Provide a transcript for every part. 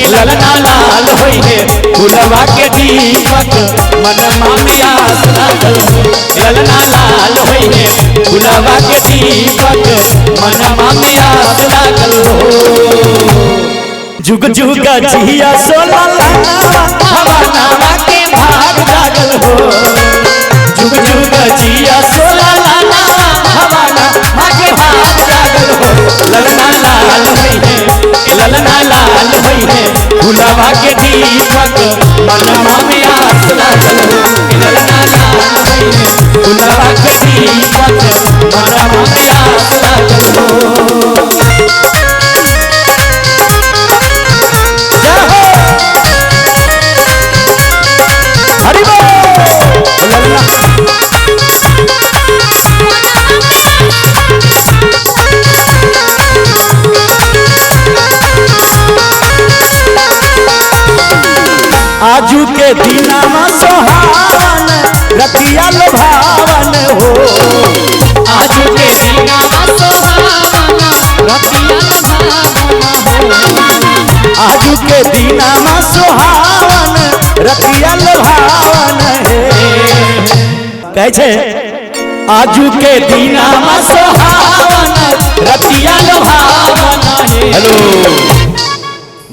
ललना लाल होई है फुलवा के दीपक मनमा में आस लागल हो। ललना लाल होई है फुलवा के दीपक मनमा में आस लागल हो। जुग जुग जिया सोला हवा के भाग लागल हो। जुग जुग जिया सोला हवा के भाग लागल हो। ललना लाल होई है ललना लाल होई है फुलवा के दीपक मनमा में आस लागल हो। ललना लाल होई है फुलवा के दीपक मनमा में आस लागल हो। आजू के दीनामा सोहावन रतिया लुभावन हो। आजू के दीनामा सोहावन रतिया लुभावन हो। आजू के दीनामा सोहावन रतिया लुभावन है। कैसे आजू के दीनामा सोहावन रतिया लुभावन है। हेलो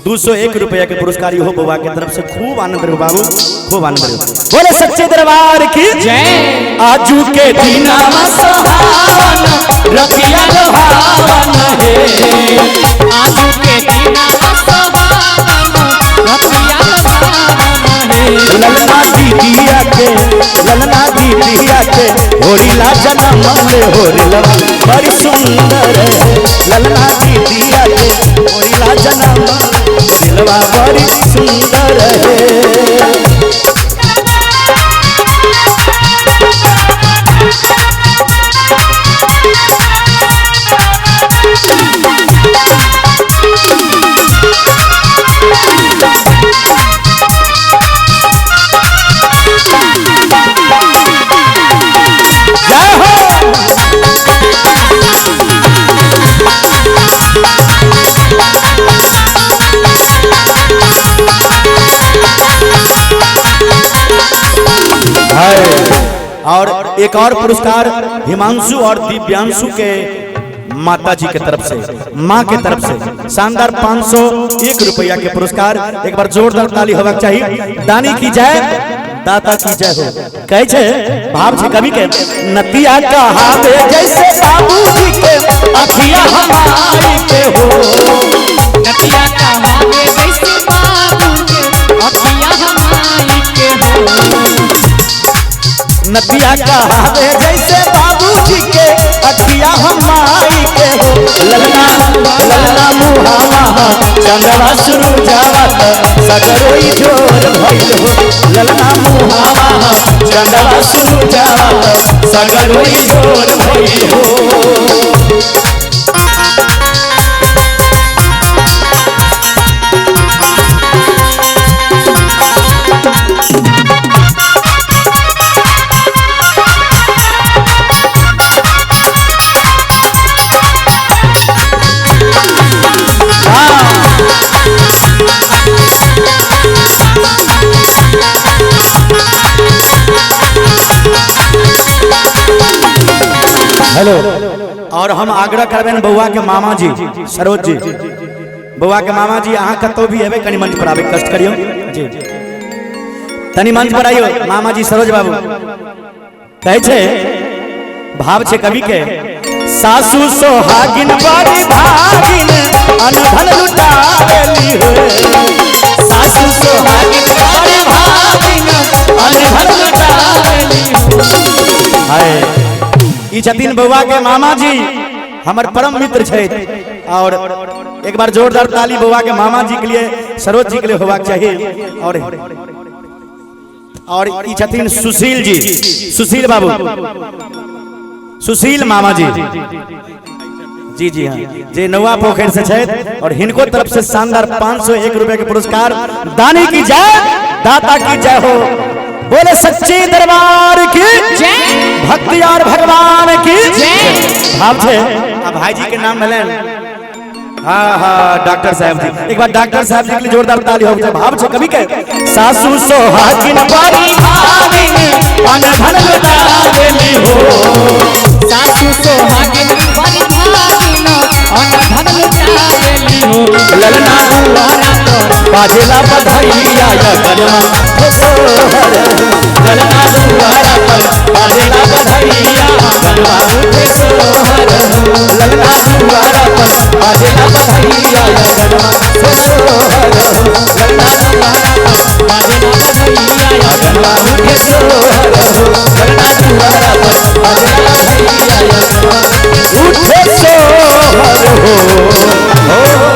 201 रुपया के पुरस्कार हो बउआ के तरफ से। खूब आनंद रहो बाबू, खूब आनंद रहो। बोले सच्चे दरबार की जय। आजू के दीनामा सोहावन रतिया लुभावन है। आजू के दीनामा सोहावन रतिया लुभावन है। ललना दीदिया के होरिला जन्म में होरिला बड़ी सुंदर है। ललना दीदिया के होरिला जन्म दिलवा बड़ी सुंदर है। और एक और पुरस्कार हिमांशु और दिव्यांशु के माता जी के तरफ से, माँ के तरफ से शानदार 501 रुपया के पुरस्कार। एक बार जोरदार ताली होना चाहिए। दानी की जय दाता की जय हो। कैसे भाव से कवि के नतिया कहावे जैसे बाबूजी के अखिया हमारी के हो। नतिया कहावे जैसे बाबूजी अखिया हमारी के हो। नतिया कहावे जैसे बाबूजी के अखिया हमारी के हो। ललना ललना मुहावा चंदवा शुरू जावत सगरोई जोर भइल हो। ललना मुहावा चंदवा शुरू जावत सगरोई जोर भइल हो। हेलो और हम आग्रह करबेन बउआ के मामा जी सरोज जी, बउआ के मामा जी अहाँ कतो भी हेबे कनी मंच पर आबे कष्ट करियो जी। तनी मंच पर आइयो मामा जी सरोज बाबू। कहे छे भाव छे कवि के सासू सोहागिन बड़ी भागिन अनधन लुटावेली हो। सासू सोहागिन बड़ी भागिन अनधन लुटावेली हो। हाय ई छथिन बउआ के मामा जी हमर परम मित्र छे। और एक बार जोरदार ताली बउआ के मामा जी के लिए सरोज जी के लिए होबाक चाहिए। और ई छथिन सुशील जी, सुशील बाबू, सुशील मामा जी जी जी हाँ जे नवा पोखर से छे। और हिनको तरफ से शानदार 501 रुपए के पुरस्कार। दानी की जय दाता की जय हो। बोले सच्चे दरबार की जय, भक्ति और भगवान की जय। भाव छे आ भाई जी के नाम भले हाँ हाँ डॉक्टर साहब जी, एक बार डॉक्टर साहब जी के लिए जोरदार ताली हो जाए। भाव छे कवि के सासू सोहागिन बारी भागिन अन धन लुटावेली हो, सासू सोहागिन बारी भागिन अन धन लुटावेली हो। ललना दुआरा पर बाजेला बधाइया या गनमा हो सोहर, ललना दुआरा पर बाजेला बधाइया गनमा उठे सोहर, ललना दुआरा पर बाजेला बधाइया या गनमा हो सोहर, ललना दुआरा पर बाजेला बधाइया या गनमा उठे सोहर, ललना दुआरा पर बाजेला बधाइया या गनमा उठे सोहर हो।